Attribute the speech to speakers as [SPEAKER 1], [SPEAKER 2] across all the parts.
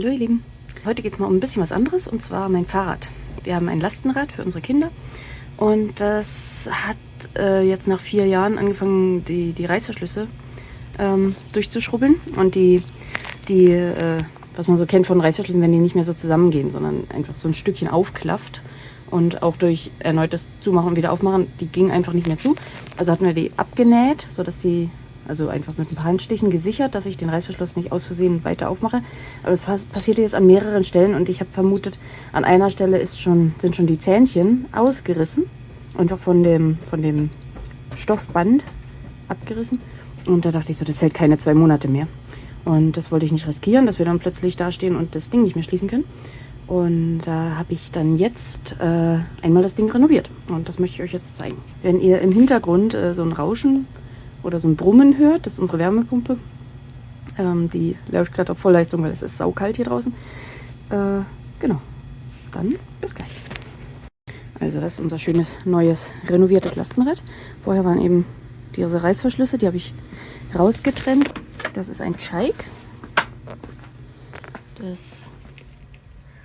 [SPEAKER 1] Hallo ihr Lieben, heute geht es mal um ein bisschen was anderes und zwar mein Fahrrad. Wir haben ein Lastenrad für unsere Kinder und das hat jetzt nach 4 Jahren angefangen, die Reißverschlüsse durchzuschrubbeln und was man so kennt von Reißverschlüssen, wenn die nicht mehr so zusammengehen, sondern einfach so ein Stückchen aufklafft und auch durch erneutes Zumachen und wieder aufmachen, die ging einfach nicht mehr zu. Also hatten wir die abgenäht, sodass die also einfach mit ein paar Handstichen gesichert, dass ich den Reißverschluss nicht aus Versehen weiter aufmache. Aber das passierte jetzt an mehreren Stellen und ich habe vermutet, an einer Stelle sind schon die Zähnchen ausgerissen. Einfach von dem Stoffband abgerissen. Und da dachte ich so, das hält keine 2 Monate mehr. Und das wollte ich nicht riskieren, dass wir dann plötzlich dastehen und das Ding nicht mehr schließen können. Und da habe ich dann jetzt einmal das Ding renoviert. Und das möchte ich euch jetzt zeigen. Wenn ihr im Hintergrund so ein Rauschen oder so ein Brummen hört, das ist unsere Wärmepumpe. Die läuft gerade auf Vollleistung, weil es ist saukalt hier draußen. Genau, dann bis gleich. Also das ist unser schönes, neues, renoviertes Lastenrad. Vorher waren eben diese Reißverschlüsse, die habe ich rausgetrennt. Das ist ein Chaik. Das,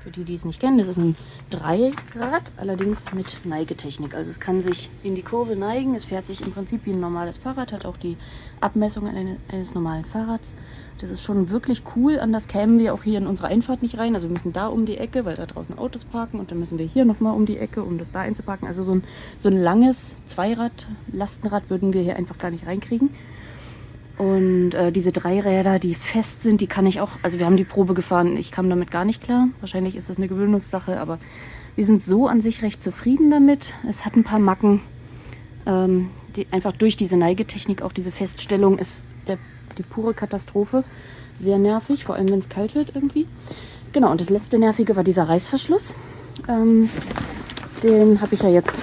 [SPEAKER 1] für die es nicht kennen, das ist ein Dreirad, allerdings mit Neigetechnik. Also es kann sich in die Kurve neigen, es fährt sich im Prinzip wie ein normales Fahrrad, hat auch die Abmessungen eines normalen Fahrrads. Das ist schon wirklich cool, anders kämen wir auch hier in unsere Einfahrt nicht rein. Also wir müssen da um die Ecke, weil da draußen Autos parken und dann müssen wir hier nochmal um die Ecke, um das da einzuparken. Also so ein langes Zweirad-Lastenrad würden wir hier einfach gar nicht reinkriegen. Und diese 3 Räder, die fest sind, die kann ich auch, also wir haben die Probe gefahren, ich kam damit gar nicht klar. Wahrscheinlich ist das eine Gewöhnungssache, aber wir sind so an sich recht zufrieden damit. Es hat ein paar Macken, die einfach durch diese Neigetechnik, auch diese Feststellung ist die pure Katastrophe. Sehr nervig, vor allem wenn es kalt wird irgendwie. Genau, und das letzte Nervige war dieser Reißverschluss. Den habe ich ja jetzt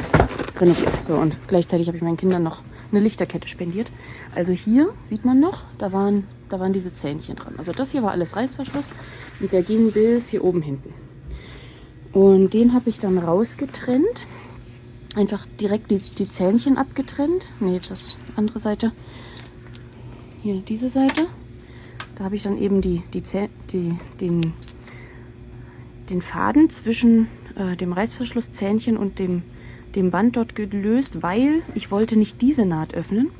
[SPEAKER 1] renoviert. So, und gleichzeitig habe ich meinen Kindern noch eine Lichterkette spendiert. Also hier sieht man noch, da waren diese Zähnchen dran. Also das hier war alles Reißverschluss und der ging bis hier oben hinten. Und den habe ich dann rausgetrennt. Einfach direkt die Zähnchen abgetrennt. Ne, das andere Seite. Hier diese Seite. Da habe ich dann eben den Faden zwischen dem Reißverschlusszähnchen und dem Band dort gelöst, weil ich wollte nicht diese Naht öffnen,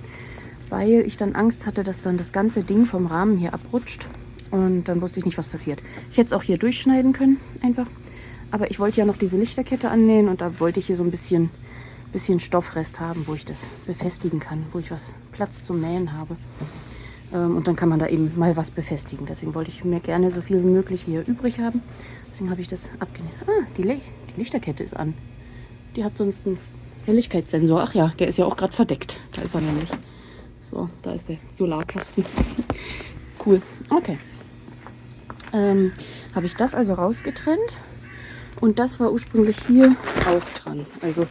[SPEAKER 1] weil ich dann Angst hatte, dass dann das ganze Ding vom Rahmen hier abrutscht und dann wusste ich nicht, was passiert. Ich hätte es auch hier durchschneiden können, einfach, aber ich wollte ja noch diese Lichterkette annähen und da wollte ich hier so ein bisschen Stoffrest haben, wo ich das befestigen kann, wo ich was Platz zum Nähen habe. Und dann kann man da eben mal was befestigen. Deswegen wollte ich mir gerne so viel wie möglich hier übrig haben. Deswegen habe ich das abgenäht. Ah, die Lichterkette ist an. Die hat sonst einen Helligkeitssensor. Ach ja, der ist ja auch gerade verdeckt. Da ist er nämlich. So, da ist der Solarkasten. Cool. Okay. Habe ich das also rausgetrennt. Und das war ursprünglich hier auch dran. Also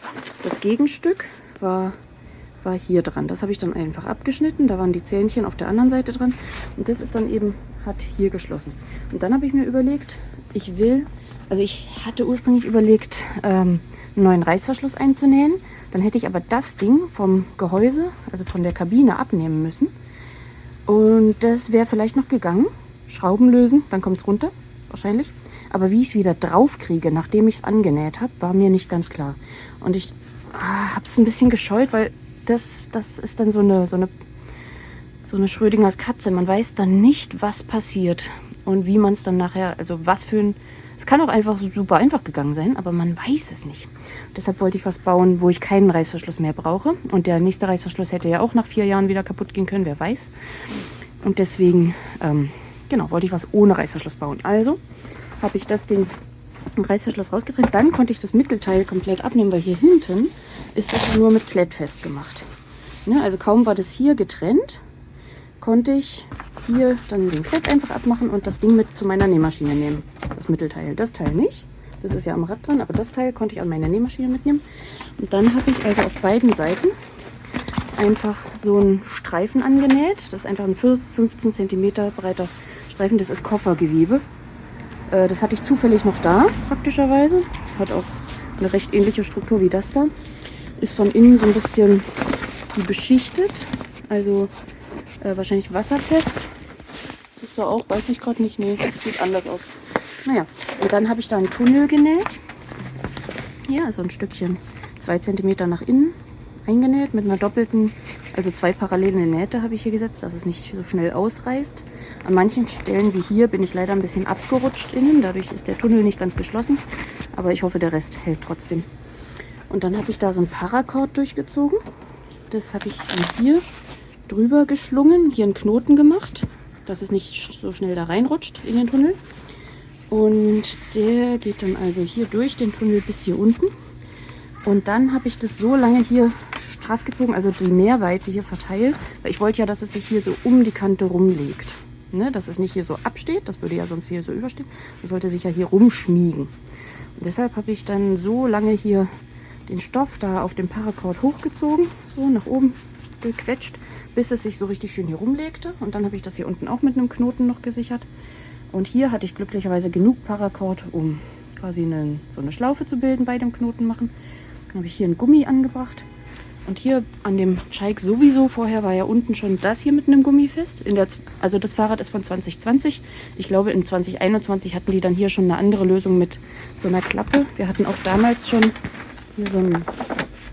[SPEAKER 1] das Gegenstück war hier dran. Das habe ich dann einfach abgeschnitten. Da waren die Zähnchen auf der anderen Seite dran. Und das ist dann eben, hat hier geschlossen. Und dann habe ich mir überlegt, ich hatte ursprünglich überlegt, einen neuen Reißverschluss einzunähen. Dann hätte ich aber das Ding vom Gehäuse, also von der Kabine abnehmen müssen. Und das wäre vielleicht noch gegangen. Schrauben lösen, dann kommt es runter, wahrscheinlich. Aber wie ich es wieder drauf kriege, nachdem ich es angenäht habe, war mir nicht ganz klar. Und ich habe es ein bisschen gescheut, weil das ist dann so eine Schrödingers Katze. Man weiß dann nicht, was passiert und wie man es dann nachher, also es kann auch einfach super einfach gegangen sein, aber man weiß es nicht. Deshalb wollte ich was bauen, wo ich keinen Reißverschluss mehr brauche. Und der nächste Reißverschluss hätte ja auch nach 4 Jahren wieder kaputt gehen können, wer weiß. Und deswegen, wollte ich was ohne Reißverschluss bauen. Also habe ich das Ding im Reißverschluss rausgetrennt. Dann konnte ich das Mittelteil komplett abnehmen, weil hier hinten ist das nur mit Klett festgemacht. Ja, also kaum war das hier getrennt, konnte ich hier dann den Klett einfach abmachen und das Ding mit zu meiner Nähmaschine nehmen. Das Mittelteil. Das Teil nicht. Das ist ja am Rad dran, aber das Teil konnte ich an meine Nähmaschine mitnehmen. Und dann habe ich also auf beiden Seiten einfach so einen Streifen angenäht. Das ist einfach ein 15 cm breiter Streifen. Das ist Koffergewebe. Das hatte ich zufällig noch da, praktischerweise. Hat auch eine recht ähnliche Struktur wie das da. Ist von innen so ein bisschen beschichtet. Also wahrscheinlich wasserfest. Das ist da auch, weiß ich gerade nicht. Nee, sieht anders aus. Naja, und dann habe ich da einen Tunnel genäht. Hier, also ein Stückchen 2 cm nach innen eingenäht mit einer doppelten, also 2 parallele Nähte habe ich hier gesetzt, dass es nicht so schnell ausreißt. An manchen Stellen wie hier bin ich leider ein bisschen abgerutscht innen, dadurch ist der Tunnel nicht ganz geschlossen, aber ich hoffe, der Rest hält trotzdem. Und dann habe ich da so ein Paracord durchgezogen. Das habe ich dann hier drüber geschlungen, hier einen Knoten gemacht, dass es nicht so schnell da reinrutscht in den Tunnel. Und der geht dann also hier durch den Tunnel bis hier unten. Und dann habe ich das so lange hier straff gezogen, also die Mehrweite hier verteilt, weil ich wollte ja, dass es sich hier so um die Kante rumlegt. Ne? Dass es nicht hier so absteht, das würde ja sonst hier so überstehen. Das sollte sich ja hier rumschmiegen. Und deshalb habe ich dann so lange hier den Stoff da auf dem Paracord hochgezogen, so nach oben gequetscht, bis es sich so richtig schön hier rumlegte. Und dann habe ich das hier unten auch mit einem Knoten noch gesichert. Und hier hatte ich glücklicherweise genug Paracord, um quasi so eine Schlaufe zu bilden bei dem Knoten machen. Dann habe ich hier einen Gummi angebracht. Und hier an dem Cheik sowieso, vorher war ja unten schon das hier mit einem Gummi fest. Also das Fahrrad ist von 2020. Ich glaube in 2021 hatten die dann hier schon eine andere Lösung mit so einer Klappe. Wir hatten auch damals schon hier so ein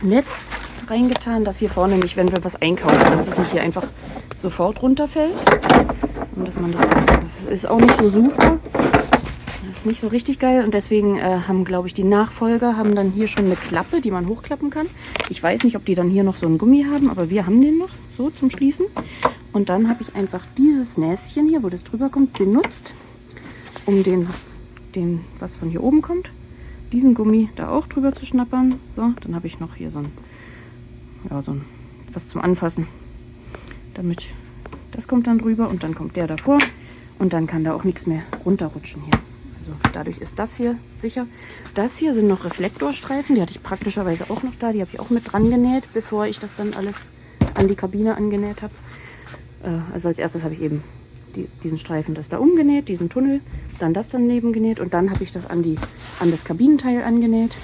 [SPEAKER 1] Netz reingetan, dass hier vorne nicht, wenn wir was einkaufen, dass das nicht hier einfach sofort runterfällt. Und dass man das ist auch nicht so super. Das ist nicht so richtig geil und deswegen haben, glaube ich, die Nachfolger haben dann hier schon eine Klappe, die man hochklappen kann. Ich weiß nicht, ob die dann hier noch so einen Gummi haben, aber wir haben den noch so zum Schließen. Und dann habe ich einfach dieses Näschen hier, wo das drüber kommt, benutzt, um den was von hier oben kommt, diesen Gummi da auch drüber zu schnappern. So, dann habe ich noch hier so ein was zum Anfassen. Damit das kommt dann drüber und dann kommt der davor und dann kann da auch nichts mehr runterrutschen hier. Also dadurch ist das hier sicher. Das hier sind noch Reflektorstreifen, die hatte ich praktischerweise auch noch da. Die habe ich auch mit dran genäht, bevor ich das dann alles an die Kabine angenäht habe. Also als erstes habe ich eben diesen Streifen das da umgenäht, diesen Tunnel, dann das daneben genäht und dann habe ich das an das Kabinenteil angenäht.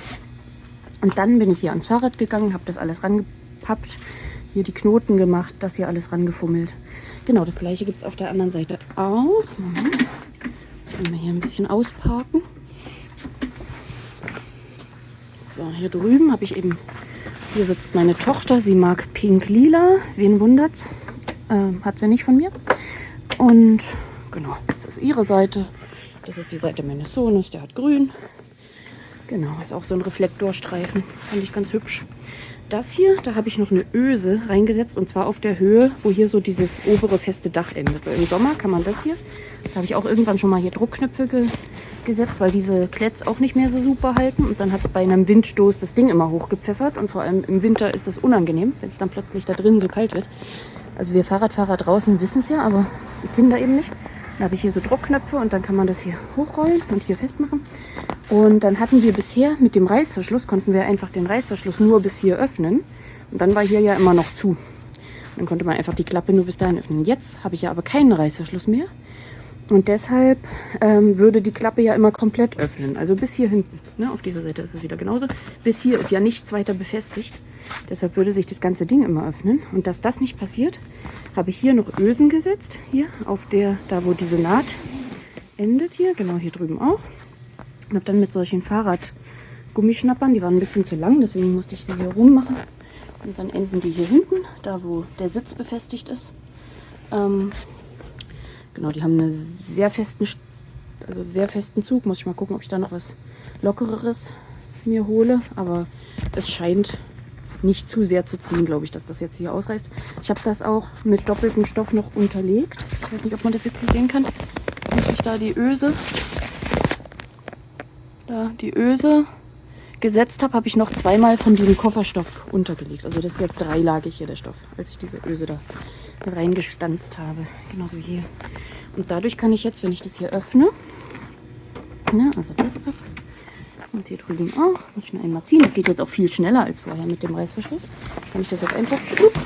[SPEAKER 1] Und dann bin ich hier ans Fahrrad gegangen, habe das alles rangepappt, hier die Knoten gemacht, das hier alles rangefummelt. Genau, das gleiche gibt es auf der anderen Seite auch. Moment. Ich will mal hier ein bisschen ausparken. So, hier drüben habe ich eben, hier sitzt meine Tochter, sie mag pink-lila, wen wundert's, hat sie nicht von mir. Und genau, das ist ihre Seite, das ist die Seite meines Sohnes, der hat grün. Genau, ist auch so ein Reflektorstreifen, fand ich ganz hübsch. Das hier, da habe ich noch eine Öse reingesetzt und zwar auf der Höhe, wo hier so dieses obere feste Dach endet. Weil im Sommer kann man das hier, da habe ich auch irgendwann schon mal hier Druckknöpfe gesetzt, weil diese Kletts auch nicht mehr so super halten. Und dann hat es bei einem Windstoß das Ding immer hochgepfeffert und vor allem im Winter ist das unangenehm, wenn es dann plötzlich da drin so kalt wird. Also wir Fahrradfahrer draußen wissen es ja, aber die Kinder eben nicht. Dann habe ich hier so Druckknöpfe und dann kann man das hier hochrollen und hier festmachen. Und dann hatten wir bisher mit dem Reißverschluss, konnten wir einfach den Reißverschluss nur bis hier öffnen. Und dann war hier ja immer noch zu. Dann konnte man einfach die Klappe nur bis dahin öffnen. Jetzt habe ich ja aber keinen Reißverschluss mehr. Und deshalb würde die Klappe ja immer komplett öffnen. Also bis hier hinten. Ne? Auf dieser Seite ist es wieder genauso. Bis hier ist ja nichts weiter befestigt. Deshalb würde sich das ganze Ding immer öffnen. Und dass das nicht passiert, habe ich hier noch Ösen gesetzt. Hier auf da wo diese Naht endet hier. Genau hier drüben auch. Und habe dann mit solchen Fahrradgummischnappern, die waren ein bisschen zu lang, deswegen musste ich sie hier rummachen. Und dann enden die hier hinten, da wo der Sitz befestigt ist. Genau, die haben einen sehr festen Zug. Muss ich mal gucken, ob ich da noch was Lockereres mir hole. Aber es scheint nicht zu sehr zu ziehen, glaube ich, dass das jetzt hier ausreißt. Ich habe das auch mit doppeltem Stoff noch unterlegt. Ich weiß nicht, ob man das jetzt hier sehen kann. Wenn ich da die Öse gesetzt habe, habe ich noch zweimal von diesem Kofferstoff untergelegt. Also das ist jetzt dreilagig hier der Stoff, als ich diese Öse da reingestanzt habe. Genauso hier. Und dadurch kann ich jetzt, wenn ich das hier öffne, ne, also das ab und hier drüben auch, muss ich nur einmal ziehen. Das geht jetzt auch viel schneller als vorher mit dem Reißverschluss. Kann ich das jetzt einfach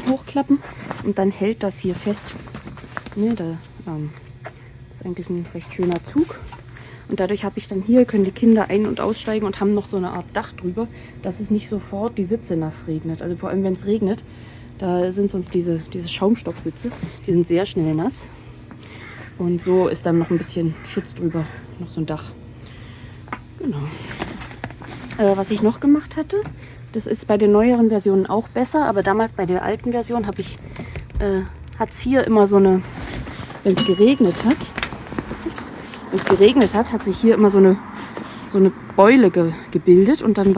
[SPEAKER 1] hochklappen und dann hält das hier fest. Ne, das ist eigentlich ein recht schöner Zug. Und dadurch habe ich dann hier, können die Kinder ein- und aussteigen und haben noch so eine Art Dach drüber, dass es nicht sofort die Sitze nass regnet. Also vor allem, wenn es regnet, da sind sonst diese Schaumstoffsitze, die sind sehr schnell nass. Und so ist dann noch ein bisschen Schutz drüber, noch so ein Dach. Genau. Was ich noch gemacht hatte, das ist bei den neueren Versionen auch besser, aber damals bei der alten Version hat es hier immer so eine, wenn es geregnet hat, hat sich hier immer so eine Beule gebildet und dann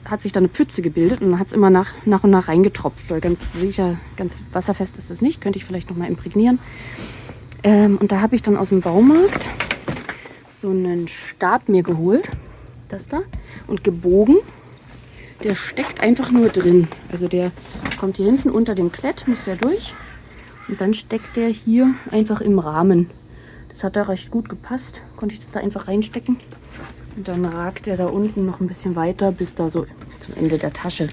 [SPEAKER 1] hat sich da eine Pfütze gebildet und dann hat es immer nach und nach reingetropft, weil ganz sicher, ganz wasserfest ist das nicht, könnte ich vielleicht nochmal imprägnieren. Und da habe ich dann aus dem Baumarkt so einen Stab mir geholt, das da, und gebogen. Der steckt einfach nur drin. Also der kommt hier hinten unter dem Klett, muss der durch. Und dann steckt der hier einfach im Rahmen. Das hat da recht gut gepasst. Konnte ich das da einfach reinstecken. Und dann ragt der da unten noch ein bisschen weiter, bis da so zum Ende der Tasche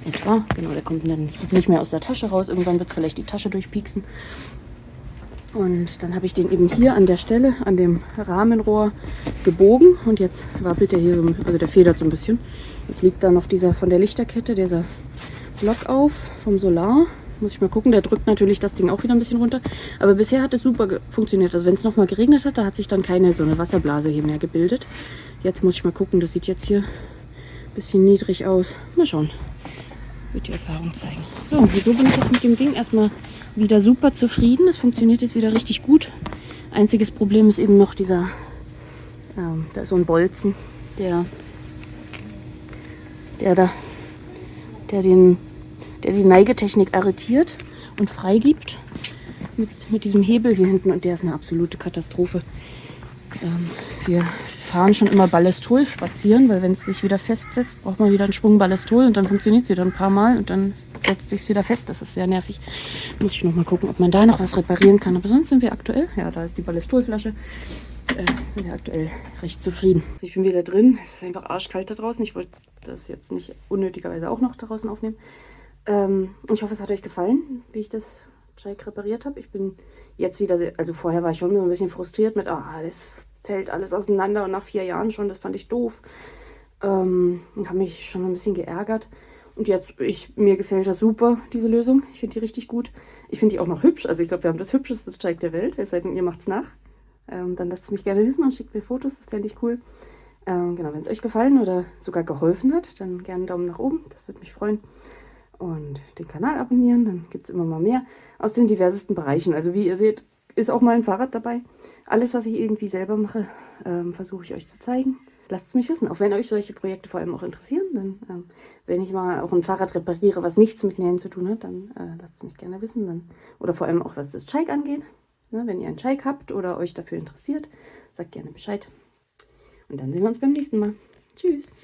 [SPEAKER 1] etwa. Genau, der kommt dann nicht mehr aus der Tasche raus. Irgendwann wird es vielleicht die Tasche durchpieksen. Und dann habe ich den eben hier an der Stelle, an dem Rahmenrohr gebogen. Und jetzt wabbelt der hier, also der federt so ein bisschen. Jetzt liegt da noch dieser von der Lichterkette, dieser Block auf vom Solar. Muss ich mal gucken, der drückt natürlich das Ding auch wieder ein bisschen runter. Aber bisher hat es super funktioniert. Also wenn es nochmal geregnet hat, da hat sich dann keine so eine Wasserblase hier mehr gebildet. Jetzt muss ich mal gucken, das sieht jetzt hier ein bisschen niedrig aus. Mal schauen, wird die Erfahrung zeigen. So, und so bin ich jetzt mit dem Ding erstmal wieder super zufrieden. Es funktioniert jetzt wieder richtig gut. Einziges Problem ist eben noch dieser, da ist so ein Bolzen, der die Neigetechnik arretiert und freigibt mit diesem Hebel hier hinten. Und der ist eine absolute Katastrophe. Wir fahren schon immer Ballistol spazieren, weil wenn es sich wieder festsetzt, braucht man wieder einen Schwung Ballistol und dann funktioniert es wieder ein paar Mal und dann setzt sich wieder fest. Das ist sehr nervig. Muss ich noch mal gucken, ob man da noch was reparieren kann. Aber sonst sind wir aktuell, ja, da ist die Ballistolflasche, sind wir aktuell recht zufrieden. Also ich bin wieder drin. Es ist einfach arschkalt da draußen. Ich wollte das jetzt nicht unnötigerweise auch noch draußen aufnehmen. Ich hoffe, es hat euch gefallen, wie ich das Jake repariert habe. Ich bin jetzt wieder, also vorher war ich schon so ein bisschen frustriert mit, das fällt alles auseinander und nach 4 Jahren schon, das fand ich doof. Und habe mich schon ein bisschen geärgert. Und jetzt, mir gefällt das super, diese Lösung. Ich finde die richtig gut. Ich finde die auch noch hübsch. Also ich glaube, wir haben das hübscheste Jake der Welt. Es sei denn, ihr macht es nach. Dann lasst es mich gerne wissen und schickt mir Fotos, das fände ich cool. Genau, wenn es euch gefallen oder sogar geholfen hat, dann gerne einen Daumen nach oben, das würde mich freuen. Und den Kanal abonnieren, dann gibt es immer mal mehr aus den diversesten Bereichen. Also wie ihr seht, ist auch mal ein Fahrrad dabei. Alles, was ich irgendwie selber mache, versuche ich euch zu zeigen. Lasst es mich wissen, auch wenn euch solche Projekte vor allem auch interessieren. Dann, wenn ich mal auch ein Fahrrad repariere, was nichts mit Nähen zu tun hat, dann lasst es mich gerne wissen. Dann, oder vor allem auch, was das Jake angeht. Ne, wenn ihr einen Jake habt oder euch dafür interessiert, sagt gerne Bescheid. Und dann sehen wir uns beim nächsten Mal. Tschüss!